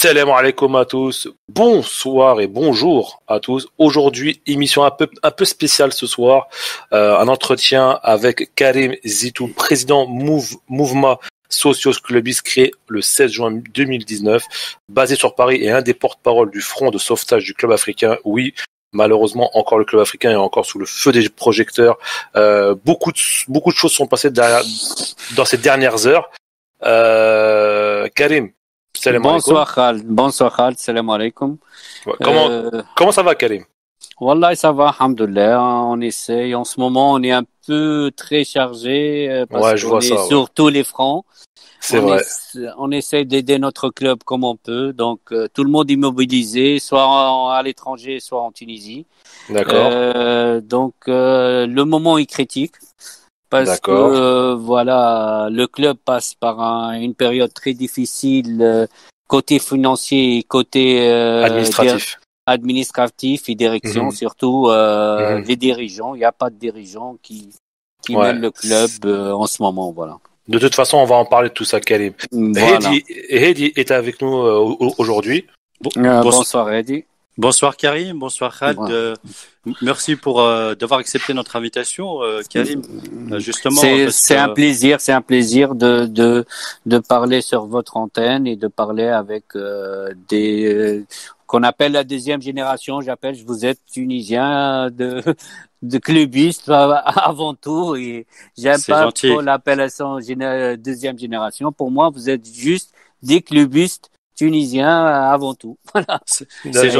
Salam alaikum à tous, bonsoir et bonjour à tous. Aujourd'hui, émission un peu spéciale ce soir, un entretien avec Karim Zitou, président Mouvement Socios Clubis créé le 16 juin 2019, basé sur Paris et un des porte-parole du front de sauvetage du club africain. Oui, malheureusement, encore le club africain est encore sous le feu des projecteurs. Beaucoup de choses sont passées dans ces dernières heures. Karim, salam alaikum. Bonsoir Khaled, salam alaikum. Comment ça va, Karim? Wallah, ça va, alhamdoulilah. On essaye. En ce moment, on est un peu très chargé parce qu'on est sur tous les fronts. C'est vrai. On essaye d'aider notre club comme on peut. Donc, tout le monde est mobilisé, soit à l'étranger, soit en Tunisie. D'accord. Donc, le moment est critique. Parce que voilà, le club passe par une période très difficile côté financier et côté administratif et direction, surtout les dirigeants. Il n'y a pas de dirigeants qui mènent le club en ce moment, voilà. De toute façon, on va en parler de tout ça, Karim. Voilà. Hedi est avec nous aujourd'hui. Bonsoir Hedi. Bonsoir Karim, bonsoir Khaled. Merci pour d'avoir accepté notre invitation, Karim. Justement, c'est un plaisir de parler sur votre antenne et de parler avec des qu'on appelle la deuxième génération. Vous êtes tunisien de clubistes avant tout, et j'aime pas trop l'appellation deuxième génération. Pour moi, vous êtes juste des clubistes tunisien avant tout. Voilà. C'est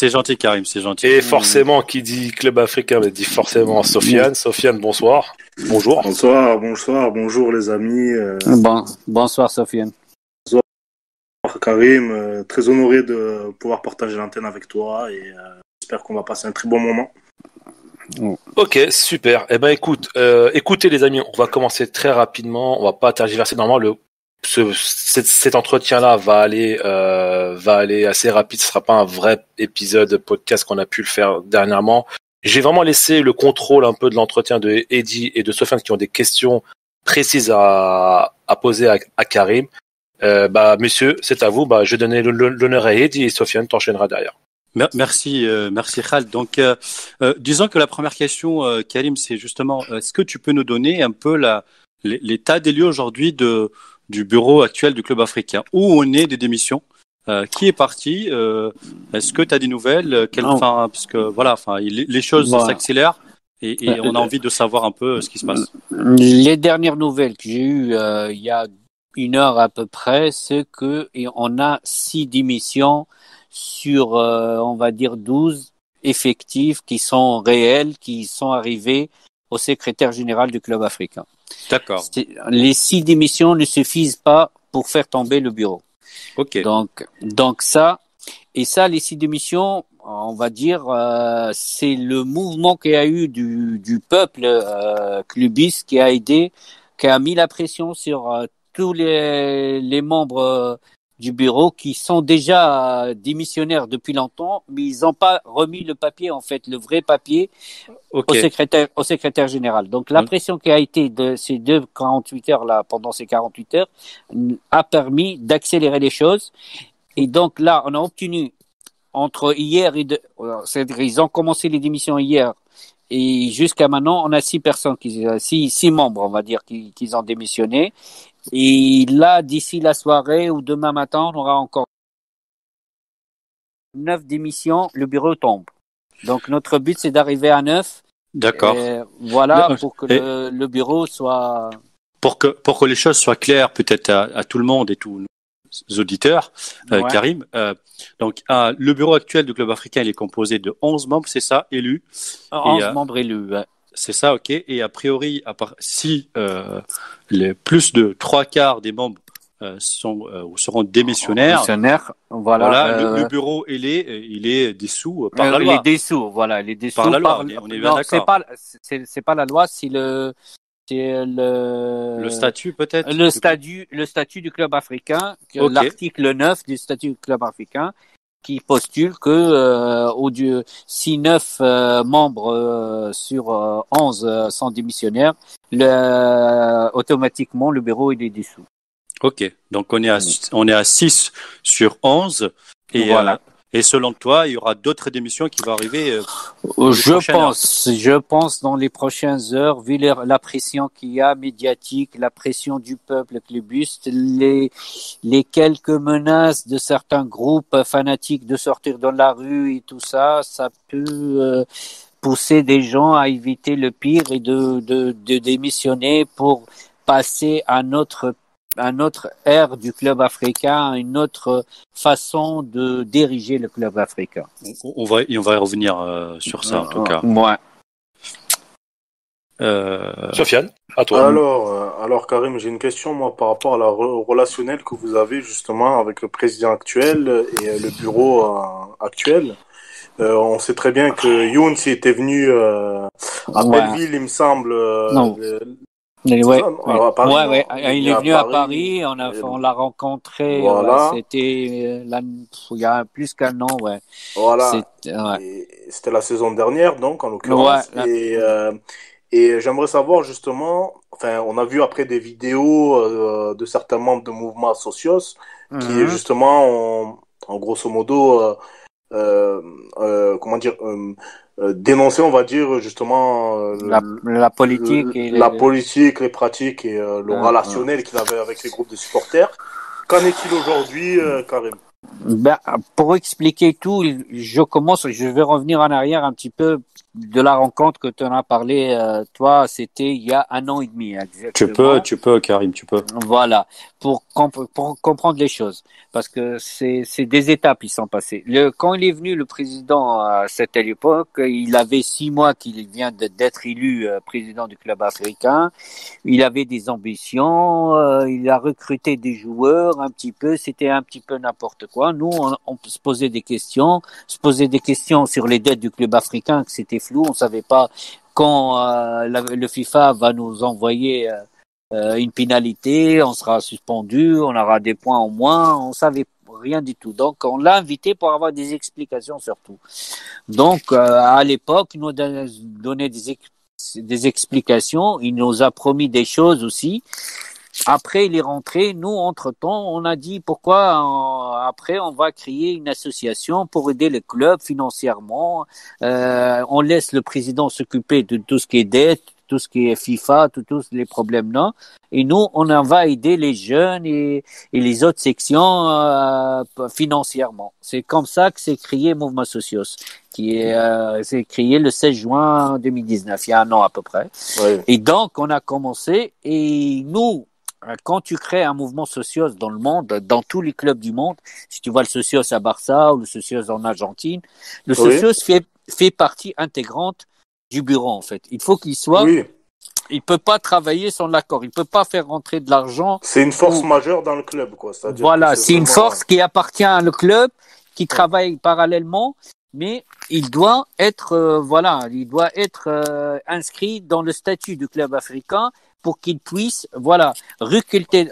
gentil Karim, c'est gentil. Et forcément, qui dit club africain, dit forcément Sofiane. Sofiane, bonsoir. Bonjour. Bonjour les amis. Bonsoir Sofiane. Bonsoir Karim, très honoré de pouvoir partager l'antenne avec toi et j'espère qu'on va passer un très bon moment. Ok, super. Eh ben écoutez les amis, on va commencer très rapidement, on va pas tergiverser. Normalement, cet entretien-là va aller assez rapide. Ce sera pas un vrai épisode podcast qu'on a pu le faire dernièrement. J'ai vraiment laissé le contrôle un peu de l'entretien de Hedi et de Sofiane qui ont des questions précises à poser à Karim. Messieurs, c'est à vous. Je vais donner l'honneur à Hedi et Sofiane t'enchaînera derrière. Merci Khaled. Donc, disons que la première question, Karim, c'est justement, est-ce que tu peux nous donner un peu l'état des lieux aujourd'hui du bureau actuel du club africain, où on est des démissions, qui est parti, est-ce que tu as des nouvelles, parce que voilà, les choses s'accélèrent et on a envie de savoir un peu ce qui se passe. Les dernières nouvelles que j'ai eues il y a une heure à peu près, c'est que on a 6 démissions sur on va dire 12 effectifs qui sont réels, qui sont arrivés au secrétaire général du club africain. D'accord. Les 6 démissions ne suffisent pas pour faire tomber le bureau. Ok. Donc ça, les 6 démissions, on va dire, c'est le mouvement qu'il y a eu du peuple clubiste qui a aidé, qui a mis la pression sur tous les membres du bureau qui sont déjà démissionnaires depuis longtemps, mais ils n'ont pas remis le papier, en fait, le vrai papier au secrétaire général. Donc la pression qui a été de ces 48 heures là, pendant ces 48 heures, a permis d'accélérer les choses. Et donc là, on a obtenu entre hier c'est-à-dire ils ont commencé les démissions hier et jusqu'à maintenant, on a 6 personnes, 6 membres, on va dire, qui ont démissionné. Et là, d'ici la soirée ou demain matin, on aura encore 9 démissions, le bureau tombe. Donc notre but, c'est d'arriver à 9. D'accord. Voilà, pour que le bureau soit... Pour que les choses soient claires peut-être à tout le monde et tous nos auditeurs, Karim. Donc le bureau actuel du club africain, il est composé de 11 membres, c'est ça, élus. 11 membres élus, ouais. C'est ça, ok. Et a priori, si plus de 3/4 des membres seront démissionnaires, voilà. le bureau il est dissous par la loi. Il est dissous, voilà. Il est dissous par la loi. On est bien d'accord. C'est pas la loi, c'est le statut peut-être. Le statut du club africain, l'article 9 du statut du club africain, qui postule que si 9 membres sur 11 sont démissionnaires, automatiquement le bureau il est dissous. Ok, donc on est à 6 sur 11 et Voilà. Et selon toi, il y aura d'autres démissions qui vont arriver dans les prochaines heures. Je pense dans les prochaines heures, vu la pression qu'il y a médiatique, la pression du peuple clubiste, les quelques menaces de certains groupes fanatiques de sortir dans la rue et tout ça, ça peut pousser des gens à éviter le pire et de démissionner pour passer à notre ère du club africain, une autre façon de diriger le club africain. On va y revenir sur ça en tout cas. Ouais. Sofiane, à toi. Alors Karim, j'ai une question moi par rapport à la relationnel que vous avez justement avec le président actuel et le bureau actuel. On sait très bien que Younes était venu à Belleville, il me semble. Il est venu à Paris. Paris, on l'a rencontré, voilà. C'était il y a plus qu'un an, ouais. Voilà. C'était la saison dernière, donc, en l'occurrence. Et j'aimerais savoir, justement, on a vu après des vidéos de certains membres de mouvements socios qui, justement, en grosso modo, dénoncer, on va dire, justement, la politique politique, les pratiques et le relationnel qu'il avait avec les groupes de supporters. Qu'en est-il aujourd'hui, Karim? Pour expliquer tout, je vais revenir en arrière un petit peu de la rencontre que tu en as parlé, toi, c'était il y a 1 an et demi, exactement. Tu peux, Karim, tu peux. Voilà, pour comprendre les choses, parce que c'est des étapes qui sont passées. Quand il est venu, le président, à cette époque, il avait 6 mois qu'il vient d'être élu président du club africain. Il avait des ambitions, il a recruté des joueurs un petit peu, c'était un petit peu n'importe quoi. Nous, on se posait des questions, sur les dettes du club africain, que c'était flou, on savait pas quand le FIFA va nous envoyer une pénalité, on sera suspendu, on aura des points en moins, on savait rien du tout. Donc on l'a invité pour avoir des explications surtout. Donc à l'époque, il nous donnait des explications, il nous a promis des choses aussi. Après, il est rentré. Nous, entre-temps, on a dit pourquoi après on va créer une association pour aider le club financièrement. On laisse le président s'occuper de tout ce qui est dette, tout ce qui est FIFA, tous les problèmes là. Et nous, on en va aider les jeunes et les autres sections financièrement. C'est comme ça que s'est créé Mouvement Socios, c'est créé le 16 juin 2019, il y a 1 an à peu près. Oui. Et donc, on a commencé et nous, quand tu crées un mouvement socios dans le monde, dans tous les clubs du monde, si tu vois le socios à Barça ou le socios en Argentine, le socios fait partie intégrante du bureau en fait. Il faut qu'il soit. Oui. Il peut pas travailler sans l'accord. Il peut pas faire rentrer de l'argent. C'est une force majeure dans le club, quoi. Voilà, c'est une force qui appartient à le club, qui travaille parallèlement, mais il doit être inscrit dans le statut du club africain pour qu'il puisse récolter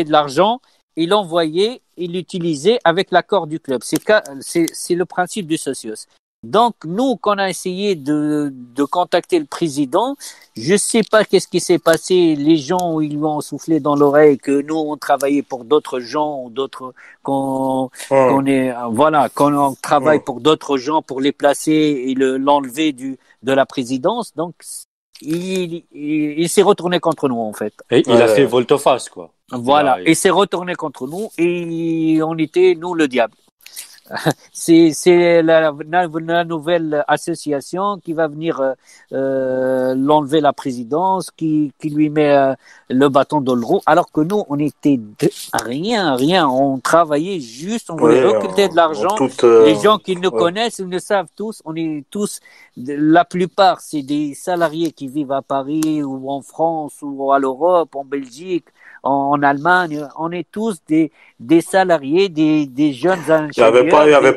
de l'argent et l'envoyer et l'utiliser avec l'accord du club. C'est le principe du socios. Donc nous, quand on a essayé de contacter le président, je sais pas qu'est-ce qui s'est passé. Les gens, ils lui ont soufflé dans l'oreille que nous on travaillait pour d'autres gens ou d'autres qu'on travaille pour d'autres gens pour les placer et l'enlever de la présidence. Donc il s'est retourné contre nous en fait. Et il a fait volte-face quoi. Voilà, il s'est retourné contre nous et on était nous le diable. C'est la nouvelle association qui va venir l'enlever la présidence, qui lui met le bâton dans le roue, alors que nous on était rien, on travaillait juste, on voulait recruter de l'argent. Les gens qui nous connaissent, ils le savent tous, on est tous, la plupart c'est des salariés qui vivent à Paris ou en France ou à l'Europe, en Belgique, en Allemagne, on est tous des salariés, des jeunes ingénieurs. Il y avait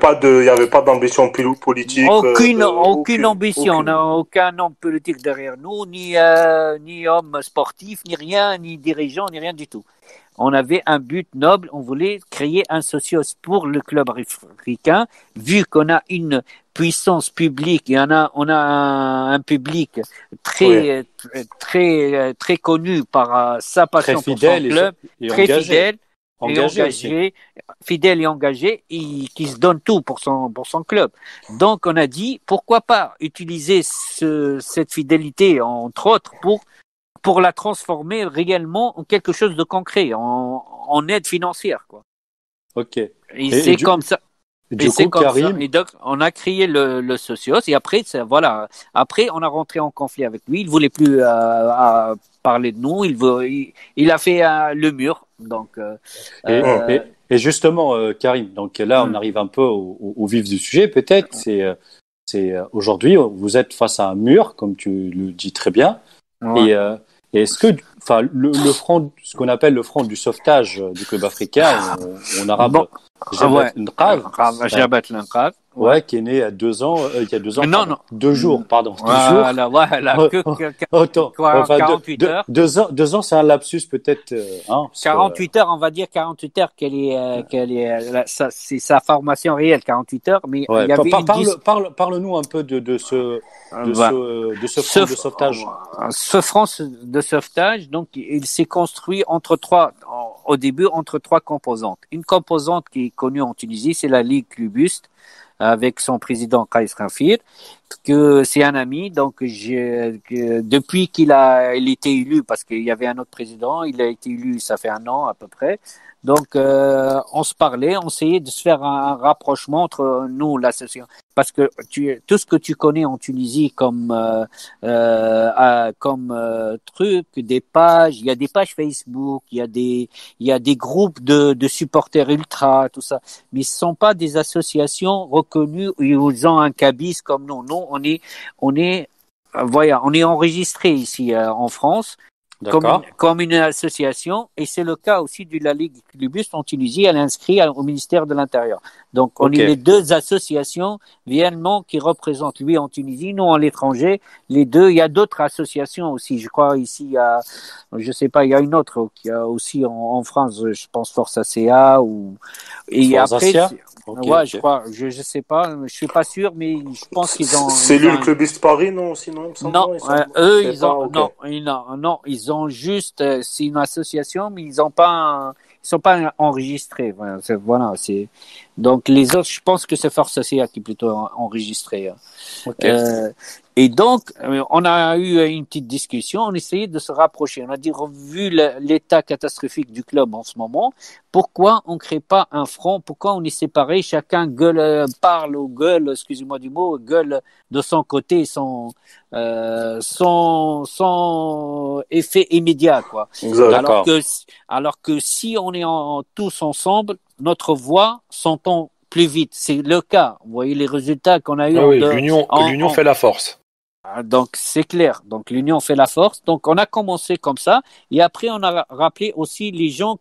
pas d'ambition politique. Aucune ambition. On n'a aucun homme politique derrière nous, ni homme sportif, ni rien, ni dirigeant, ni rien du tout. on avait un but noble, on voulait créer un socios pour le club africain, vu qu'on a une puissance publique et on a un public très connu par sa passion pour son club, très fidèle. Fidèle et engagé, et qui se donne tout pour son club. Donc on a dit pourquoi pas utiliser cette fidélité entre autres pour la transformer réellement en quelque chose de concret, en aide financière, quoi. Ok. Et c'est comme ça. Et c'est comme ça. Et donc, on a créé le socios. Et après, voilà. Après, on a rentré en conflit avec lui. Il voulait plus parler de nous. Il a fait le mur. Donc. Et justement, Karim. Donc là, on arrive un peu au vif du sujet. Peut-être, c'est aujourd'hui, vous êtes face à un mur, comme tu le dis très bien. Ouais. Et est-ce que, enfin, le front, ce qu'on appelle le front du sauvetage du club africain, en arabe, Jabhat al-Inqadh, ouais, qui est né à 2 ans, il y a 2 ans, non, 2 jours, pardon. Voilà, 48 heures. 2 ans, c'est un lapsus peut-être. 48 heures, on va dire 48 heures, c'est sa formation réelle, 48 heures, mais il y avait parle-nous un peu de ce front de sauvetage. Ce front de sauvetage, donc, il s'est construit au début entre 3 composantes. Une composante qui est connue en Tunisie, c'est la Ligue Clubiste, avec son président Kais Rafir, que c'est un ami. Donc depuis qu'il était élu, parce qu'il y avait un autre président, il a été élu, ça fait 1 an à peu près. Donc on se parlait, on essayait de se faire un rapprochement entre nous, l'association, parce que tout ce que tu connais en Tunisie comme truc, des pages, il y a des pages Facebook, il y a des groupes de supporters ultra, tout ça, mais ce sont pas des associations reconnues où ils ont un cabis comme nous. Nous, on est enregistré ici en France. Comme une association, et c'est le cas aussi de la Ligue Clubiste en Tunisie, elle est inscrite au ministère de l'Intérieur. Donc, on est les 2 associations réellement qui représentent lui en Tunisie, nous à l'étranger, les 2. Il y a d'autres associations aussi, je crois ici, il y a une autre qui a aussi en France, je pense Force ACA et Force après, je crois, je sais pas, je suis pas sûr, mais je pense qu'ils ont. C'est lui le Clubiste Paris, non? Sinon, ils ont juste, c'est une association, mais ils sont pas enregistrés. Voilà, donc les autres, je pense que c'est Force ACA qui est plutôt enregistré. Et donc, on a eu une petite discussion, on essayait de se rapprocher. On a dit, vu l'état catastrophique du club en ce moment, pourquoi on crée pas un front? Pourquoi on est séparés? Chacun parle ou gueule, excusez-moi du mot, gueule de son côté, son effet immédiat, quoi. Alors que si on est tous ensemble, notre voix s'entend plus vite. C'est le cas. Vous voyez les résultats qu'on a eu. L'union fait la force. Donc c'est clair. Donc l'union fait la force. Donc on a commencé comme ça, et après on a rappelé aussi les gens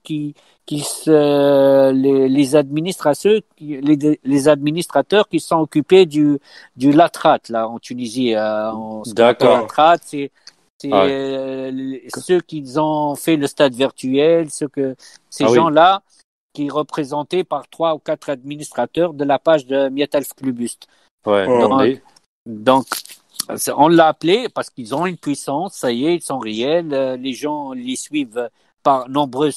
les administrateurs qui sont occupés du LATRAT là en Tunisie. D'accord. LATRAT, c'est ceux qui ont fait le stade virtuel, ces gens-là qui est représenté par 3 ou 4 administrateurs de la page de Miat Alf Clubiste. Donc, on l'a appelé parce qu'ils ont une puissance, ça y est, ils sont réels, les gens les suivent par nombreux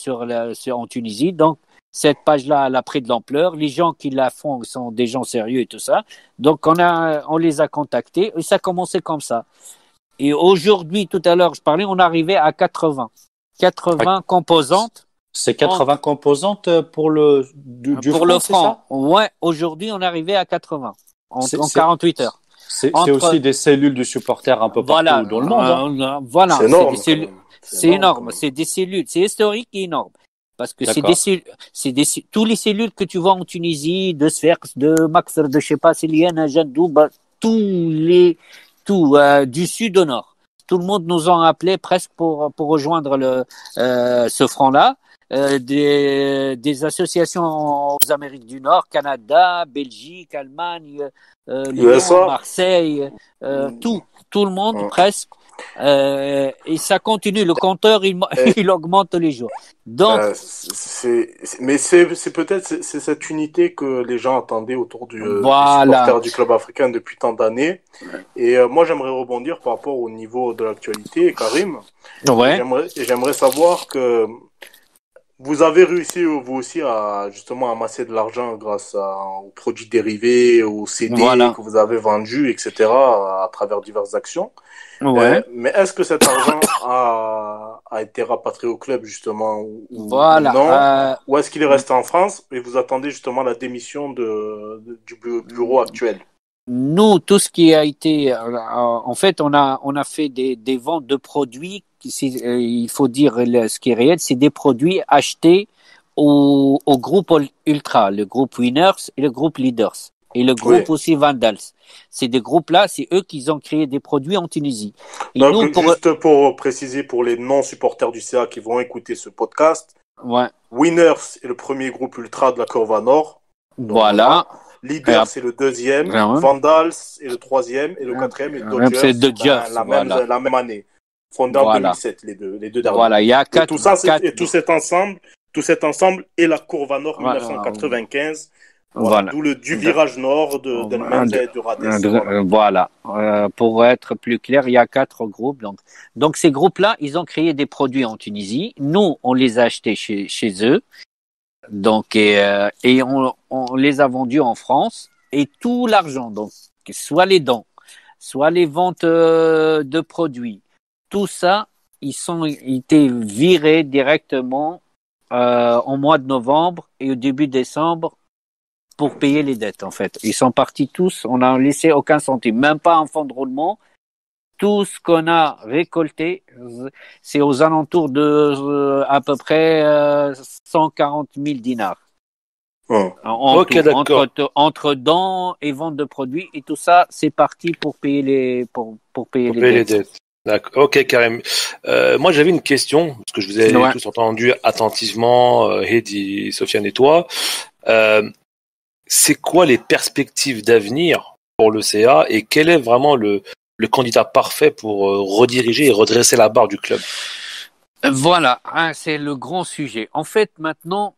en Tunisie, donc cette page-là, elle a pris de l'ampleur, les gens qui la font sont des gens sérieux et tout ça, donc on les a contactés et ça a commencé comme ça. Et aujourd'hui, tout à l'heure, je parlais, on arrivait à 80 composantes. C'est 80 composantes pour le front. Ouais, aujourd'hui, on est arrivé à 80 en 48 heures. C'est aussi des cellules de supporters un peu partout dans le monde. Voilà, c'est énorme. C'est énorme. C'est des cellules. C'est historique et énorme. Parce que c'est des cellules. Tous les cellules que tu vois en Tunisie, de Sfax, de Maxr, de je sais pas, Siliane, Jadou, du sud au nord. Tout le monde nous a appelé presque pour rejoindre ce front-là. Des associations aux Amériques du Nord, Canada, Belgique, Allemagne, Lyon, Marseille, tout le monde presque. Et ça continue. Le compteur, il augmente tous les jours. Donc, mais c'est peut-être c'est cette unité que les gens attendaient autour du supporter du club africain depuis tant d'années. Et moi, j'aimerais rebondir par rapport au niveau de l'actualité, Karim. Ouais. J'aimerais savoir que vous avez réussi, vous aussi, à justement amasser de l'argent grâce aux produits dérivés, aux CD que vous avez vendus, etc., à travers diverses actions. Ouais. Mais est-ce que cet argent a été rapatrié au club, justement, ou non? Ou est-ce qu'il est resté en France et vous attendez justement la démission du bureau actuel? Nous, tout ce qui a été, en fait, on a fait des ventes de produits. Il faut dire ce qui est réel, c'est des produits achetés au groupe Ultra, le groupe Winners et le groupe Leaders. Et le groupe aussi Vandals. C'est des groupes-là, c'est eux qui ont créé des produits en Tunisie. Et donc, nous, juste pour préciser pour les non-supporters du CA qui vont écouter ce podcast, Winners est le premier groupe Ultra de la Curva Nord. Voilà. Leader, c'est le deuxième. Vandals est le troisième. Et le quatrième est Dodgers. La même année. Fondé en 2007, les deux derniers. Voilà, il y a quatre. Et tout cet ensemble est la Curva Nord 1995. Voilà. D'où du virage nord de Mendes et du Rades. Voilà. Pour être plus clair, il y a 4 groupes. Donc ces groupes-là, ils ont créé des produits en Tunisie. Nous, on les a achetés chez eux. Donc et on les a vendus en France. Et tout l'argent, donc soit les dons, soit les ventes de produits, tout ça, ils été virés directement au mois de novembre et au début décembre. Pour payer les dettes, en fait. Ils sont partis tous, on n'a laissé aucun centime, même pas un fonds de roulement. Tout ce qu'on a récolté, c'est aux alentours de à peu près 140 000 dinars. Entre dons et vente de produits, et tout ça, c'est parti pour payer les dettes. D'accord. Ok, Karim. Moi, j'avais une question, parce que je vous ai tous entendu attentivement, Hedi, Sofiane et toi. C'est quoi les perspectives d'avenir pour le CA et quel est vraiment le candidat parfait pour rediriger et redresser la barre du club? Voilà, c'est le grand sujet. En fait, maintenant,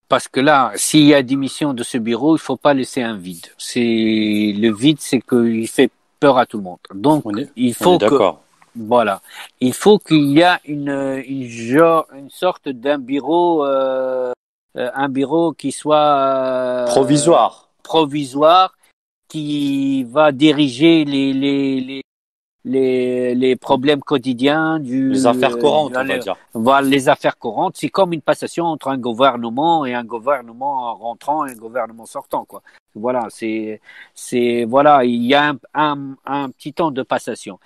parce que là, s'il y a démission de ce bureau, il faut pas laisser un vide. Le vide, c'est qu'il fait peur à tout le monde. Donc, il faut il faut qu'il y ait une sorte d'un bureau. Un bureau qui soit provisoire, qui va diriger les problèmes quotidiens les affaires courantes, on va dire. Voilà, les affaires courantes, c'est comme une passation entre un gouvernement et un gouvernement rentrant et un gouvernement sortant, quoi. Voilà, voilà, il y a un petit temps de passation.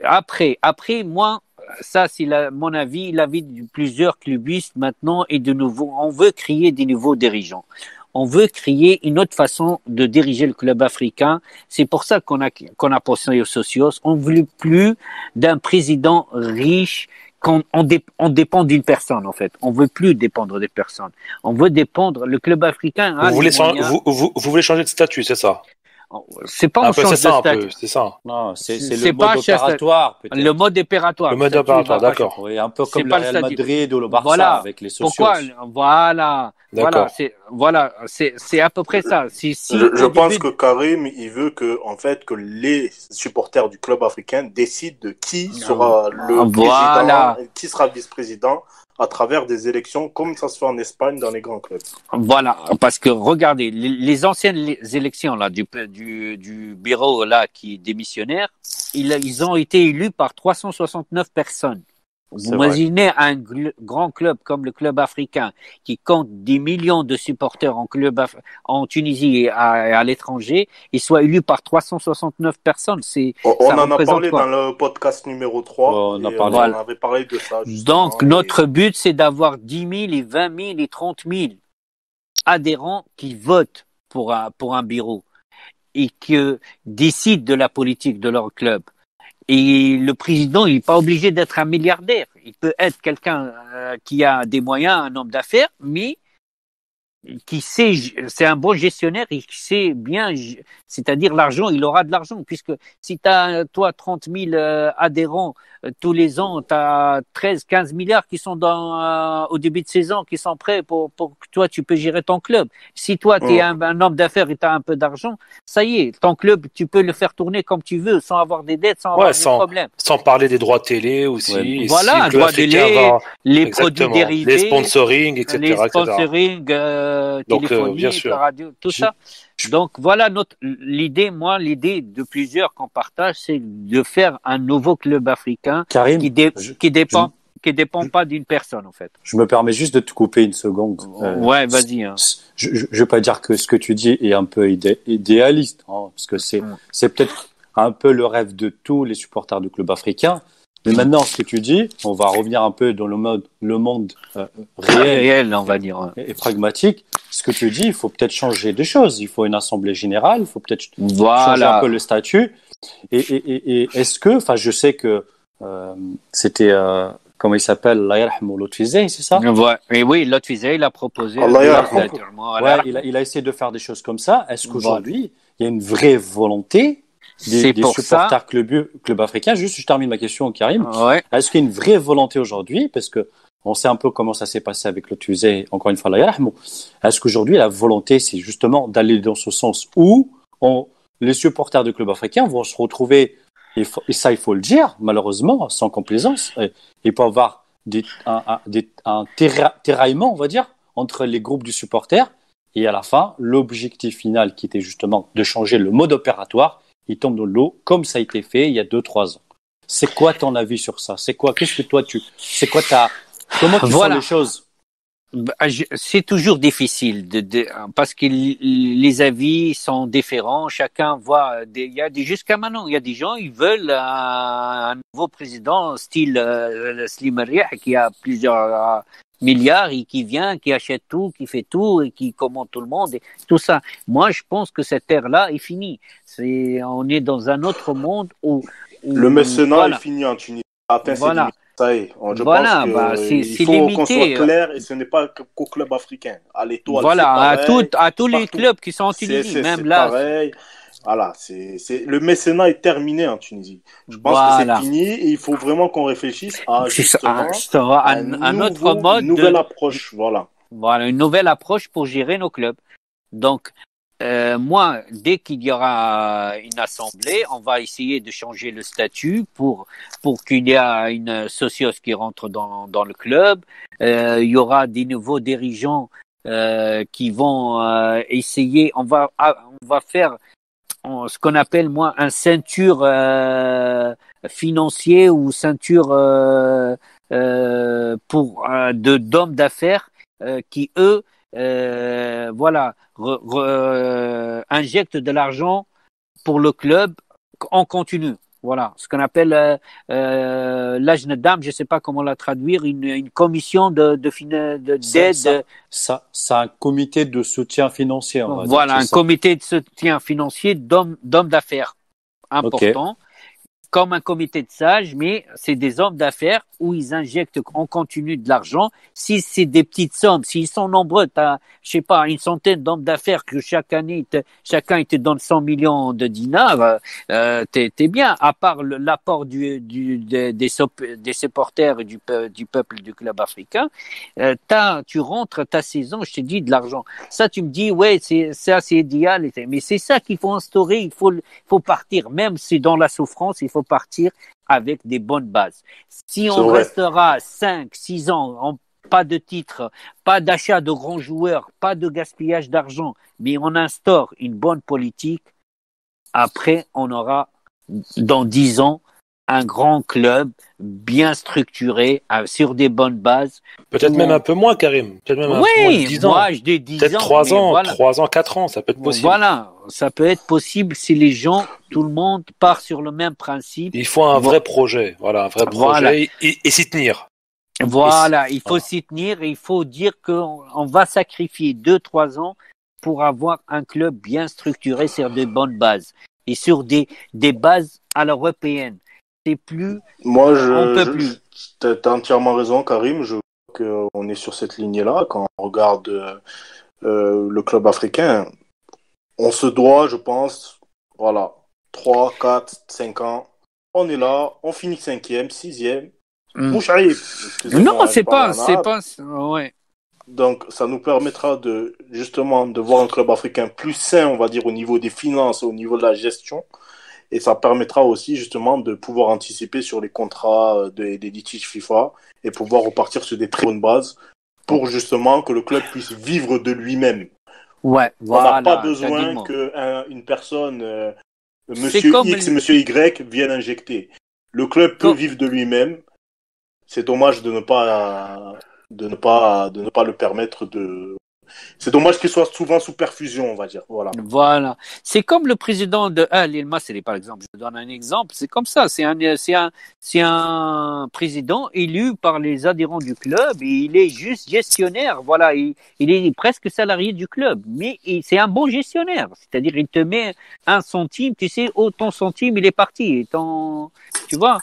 Après, moi, ça, c'est mon avis, l'avis de plusieurs clubistes maintenant et de nouveau, on veut créer des nouveaux dirigeants. On veut créer une autre façon de diriger le club africain. C'est pour ça qu'on a pensé aux socios. On ne veut plus d'un président riche. On dépend d'une personne, en fait. On veut plus dépendre des personnes. On veut dépendre. Le club africain. Vous voulez changer de statut, c'est ça? C'est pas c'est ça. Non, c'est le mode opératoire, peut-être. Le mode opératoire. Le mode opératoire, d'accord. Oui, un peu comme le Real Madrid ou le Barça avec les socios. Pourquoi? C'est à peu près ça. Je pense que Karim, il veut que les supporters du club africain décident de qui sera le président, qui sera vice-président à travers des élections comme ça se fait en Espagne dans les grands clubs. Voilà, parce que regardez, les anciennes élections là du bureau là qui est démissionnaire, ils ont été élus par 369 personnes. Vous imaginez un grand club comme le club africain qui compte des millions de supporters en Tunisie et à l'étranger, il soit élu par 369 personnes. On en a parlé dans le podcast numéro 3. On avait parlé de ça. Donc, notre but, c'est d'avoir 10 000 et 20 000 et 30 000 adhérents qui votent pour un bureau et qui décident de la politique de leur club. Et le président, il n'est pas obligé d'être un milliardaire. Il peut être quelqu'un qui a des moyens, un homme d'affaires, mais qui sait, c'est un bon gestionnaire, il sait bien, c'est-à-dire l'argent, il aura de l'argent, puisque si tu as, toi, 30 000 adhérents tous les ans, tu as 15 milliards qui sont au début de saison, qui sont prêts pour que toi, tu peux gérer ton club. Si toi, tu es un homme d'affaires et tu as un peu d'argent, ça y est, ton club, tu peux le faire tourner comme tu veux, sans avoir des dettes, sans avoir des problèmes. Sans parler des droits télé aussi. Ouais. Voilà, droits télé, les produits dérivés, les sponsoring, etc. Les sponsoring, téléphonique, radio, tout ça. Donc voilà l'idée de plusieurs qu'on partage, c'est de faire un nouveau club africain Karim, qui dépend pas d'une personne en fait. Je me permets juste de te couper une seconde. Ouais, vas-y. Hein. Je veux pas dire que ce que tu dis est un peu idéaliste, hein, parce que c'est peut-être un peu le rêve de tous les supporters du club africain. Mais maintenant, ce que tu dis, on va revenir un peu dans le monde réel, on va dire, et pragmatique. Ce que tu dis, il faut peut-être changer des choses. Il faut une assemblée générale, il faut peut-être changer un peu le statut. Et est-ce que, enfin, je sais que c'était comment il s'appelle, Allah yarhamou, Lotfizey, c'est ça? Ouais. Et oui, Lotfizey, il a proposé. Il a essayé de faire des choses comme ça. Est-ce qu'aujourd'hui, il y a une vraie volonté des supporters club africains? Juste, je termine ma question, Karim. Ouais. Est-ce qu'il y a une vraie volonté aujourd'hui, parce que on sait un peu comment ça s'est passé avec le Tuesday, encore une fois, Allah yarhamou. Est-ce qu'aujourd'hui, la volonté, c'est justement d'aller dans ce sens où les supporters du club africain vont se retrouver, et ça, il faut le dire, malheureusement, sans complaisance, et peut avoir un terraillement, on va dire, entre les groupes du supporter, et à la fin, l'objectif final, qui était justement de changer le mode opératoire, il tombe dans l'eau, comme ça a été fait il y a 2-3 ans. C'est quoi ton avis sur ça? Comment tu sens les choses? C'est toujours difficile parce que les avis sont différents. Chacun voit. Jusqu'à maintenant, il y a des gens ils veulent un nouveau président style Slim Riah qui a plusieurs milliards et qui vient, qui achète tout, qui fait tout et qui commande tout le monde et tout ça. Moi, je pense que cette ère-là est finie. On est dans un autre monde où le mécénat est fini en Tunisie. Voilà. Ça y est, je pense qu'il faut qu'on soit clair et ce n'est pas qu'au club africain. À l'Étoile, voilà, à tous les clubs qui sont en Tunisie, même là. Pareil. Voilà, le mécénat est terminé en Tunisie. Je pense que c'est fini et il faut vraiment qu'on réfléchisse à justement un autre mode, une nouvelle approche. Voilà, une nouvelle approche pour gérer nos clubs. Donc, moi, dès qu'il y aura une assemblée, on va essayer de changer le statut pour qu'il y ait une socios qui rentre dans le club. Il y aura des nouveaux dirigeants qui vont essayer. On va faire ce qu'on appelle un ceinture financier ou ceinture d'hommes d'affaires qui eux injecte de l'argent pour le club en continu. Voilà, ce qu'on appelle l'Ajnedam, je ne sais pas comment la traduire, une commission d'aide. Ça, c'est un comité de soutien financier. Voilà, un comité de soutien financier d'hommes d'affaires important. Okay. Comme un comité de sages, mais c'est des hommes d'affaires où ils injectent en continu de l'argent. Si c'est des petites sommes, s'ils sont nombreux, t'as, je sais pas, une centaine d'hommes d'affaires que chacun il te donne 100 millions de dinars, t'es bien. À part l'apport des supporters du peuple du club africain, tu rentres ta saison, je te dis de l'argent. Ça, tu me dis, ouais, c'est idéal, mais c'est ça qu'il faut instaurer. Il faut partir, même si dans la souffrance, il faut partir avec des bonnes bases. Si on restera 5-6 ans, pas de titres, pas d'achat de grands joueurs, pas de gaspillage d'argent, mais on instaure une bonne politique, après on aura dans 10 ans un grand club bien structuré sur des bonnes bases. Peut-être même un peu moins, Karim. Peut-être même moins de 10 ans. Moi, je dis 10 ans. Peut-être 3 ans, voilà. 3 ans, 4 ans, ça peut être possible. Voilà, ça peut être possible si les gens, tout le monde part sur le même principe. Il faut un vrai projet, voilà, un vrai projet et s'y tenir. Voilà, il faut s'y tenir et il faut dire qu'on va sacrifier 2-3 ans pour avoir un club bien structuré sur de bonnes bases et sur des bases à l'européenne. C'est plus. Moi, tu as entièrement raison, Karim. Je vois qu'on est sur cette lignée-là. Quand on regarde le club africain, on se doit, je pense, 3, 4, 5 ans, on est là, on finit 5e, 6e. Mouchaïb, non, c'est pas, ouais. Donc, ça nous permettra justement de voir un club africain plus sain, on va dire, au niveau des finances, au niveau de la gestion. Et ça permettra aussi, justement, de pouvoir anticiper sur les contrats des litiges FIFA et pouvoir repartir sur des très bonnes bases pour, justement, que le club puisse vivre de lui-même. Ouais, voilà. On n'a pas besoin qu'une personne, monsieur X, monsieur Y, vienne injecter. Le club peut vivre de lui-même. C'est dommage de ne pas le permettre de. C'est dommage qu'il soit souvent sous perfusion, on va dire. Voilà. C'est comme le président de Al Masry, par exemple. Je donne un exemple. C'est comme ça. C'est un président élu par les adhérents du club et il est juste gestionnaire. Voilà. Il est presque salarié du club. Mais c'est un bon gestionnaire. C'est-à-dire, il te met 1 centime. Tu sais, ton centime, il est parti. Tu vois?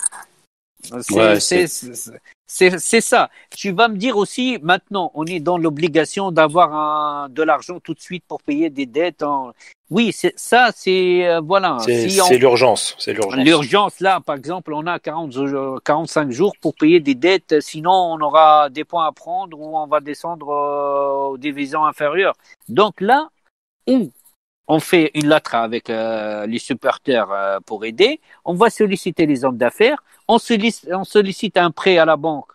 C'est ça. Tu vas me dire aussi, maintenant, on est dans l'obligation d'avoir de l'argent tout de suite pour payer des dettes. Oui, voilà. C'est l'urgence. L'urgence, là, par exemple, on a 45 jours pour payer des dettes. Sinon, on aura des points à prendre ou on va descendre aux divisions inférieures. Donc là, on fait une lettre avec les supporters pour aider. On va solliciter les hommes d'affaires. On sollicite un prêt à la banque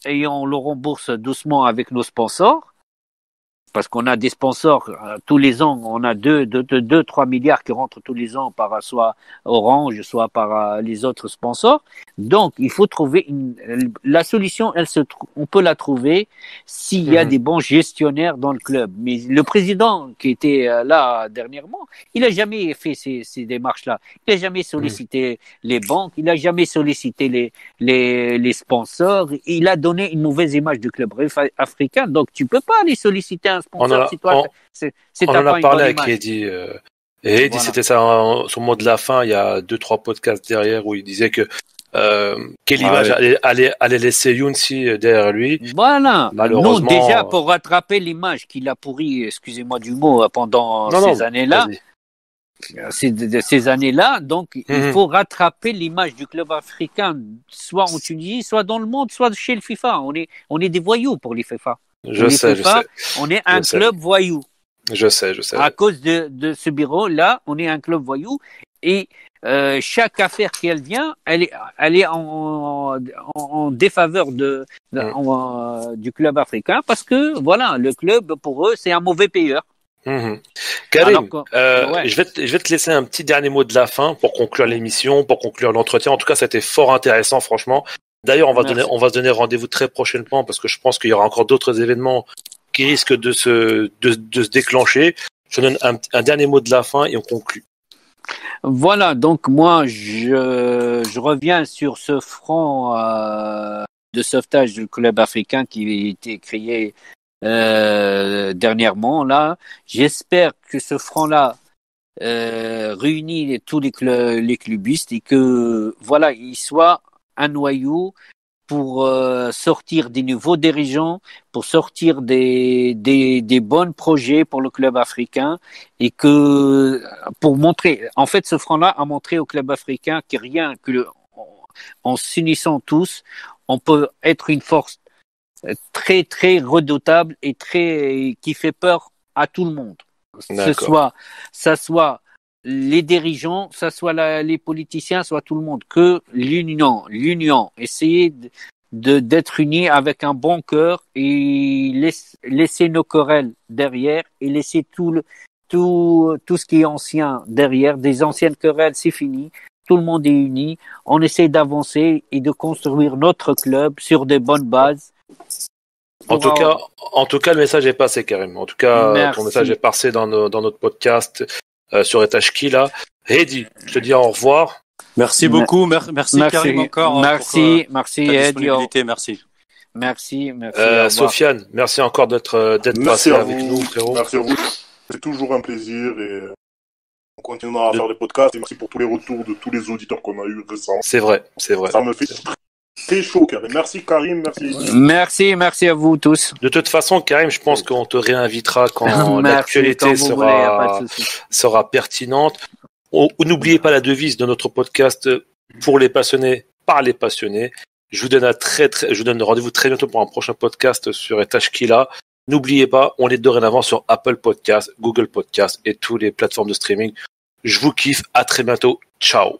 et on le rembourse doucement avec nos sponsors. Parce qu'on a des sponsors tous les ans, on a 2-3 milliards qui rentrent tous les ans par soit Orange, soit par les autres sponsors. Donc, il faut trouver la solution. On peut la trouver s'il y a des bons gestionnaires dans le club. Mais le président qui était là dernièrement, il a jamais fait ces démarches-là. Il a jamais sollicité les banques, il a jamais sollicité les sponsors. Il a donné une mauvaise image du club africain. Donc, tu peux pas aller solliciter un sponsor si toi, on en a parlé avec Eddie. Et Eddie, c'était ça, son mot de la fin, il y a 2-3 podcasts derrière où il disait que quelle image allait laisser Younsi derrière lui. Voilà. Malheureusement, non, déjà, pour rattraper l'image qu'il a pourrie, excusez-moi du mot, pendant ces années-là. Ces années-là, donc il faut rattraper l'image du club africain, soit en Tunisie, soit dans le monde, soit chez le FIFA. On est des voyous pour les FIFA. Je sais. On est un club voyou. Je sais. À cause de ce bureau-là, on est un club voyou et chaque affaire qui vient, elle est en défaveur du club africain parce que voilà, le club pour eux c'est un mauvais payeur. Karim, je vais te laisser un petit dernier mot de la fin pour conclure l'émission, pour conclure l'entretien. En tout cas, c'était fort intéressant, franchement. D'ailleurs, on va se donner rendez-vous très prochainement parce que je pense qu'il y aura encore d'autres événements qui risquent de se déclencher. Je donne un dernier mot de la fin et on conclut. Voilà, donc moi, je reviens sur ce front de sauvetage du club africain qui a été créé dernièrement. Là, j'espère que ce front-là réunit tous les clubistes et que voilà, il soit un noyau pour sortir des nouveaux dirigeants, pour sortir des bons projets pour le club africain et que pour montrer, en fait, ce front-là a montré au club africain en s'unissant tous, on peut être une force très très redoutable et qui fait peur à tout le monde. Ça soit les dirigeants, ça soit les politiciens, soit tout le monde, que l'union, essayer d'être unis avec un bon cœur et laisser nos querelles derrière et laisser tout ce qui est ancien derrière. Des anciennes querelles, c'est fini. Tout le monde est uni. On essaie d'avancer et de construire notre club sur des bonnes bases. En tout cas, le message est passé, Karim. En tout cas, ton message est passé dans notre podcast sur Etachki, là. Hedi, je te dis au revoir. Merci beaucoup. Merci Karim encore. Merci Hedi. Merci. Sofiane, merci encore d'être passé avec nous, frérot. Merci à vous. C'est toujours un plaisir et on continuera à faire des podcasts et merci pour tous les retours de tous les auditeurs qu'on a eu récemment. C'est vrai. Ça me fait C'est chaud, Karim. Merci, Karim. Merci à vous tous. De toute façon, Karim, je pense qu'on te réinvitera quand l'actualité sera pertinente. N'oubliez pas la devise de notre podcast pour les passionnés, par les passionnés. Je vous donne rendez-vous très bientôt pour un prochain podcast sur Tashkila. N'oubliez pas, on est dorénavant sur Apple Podcast, Google Podcast et toutes les plateformes de streaming. Je vous kiffe. À très bientôt. Ciao.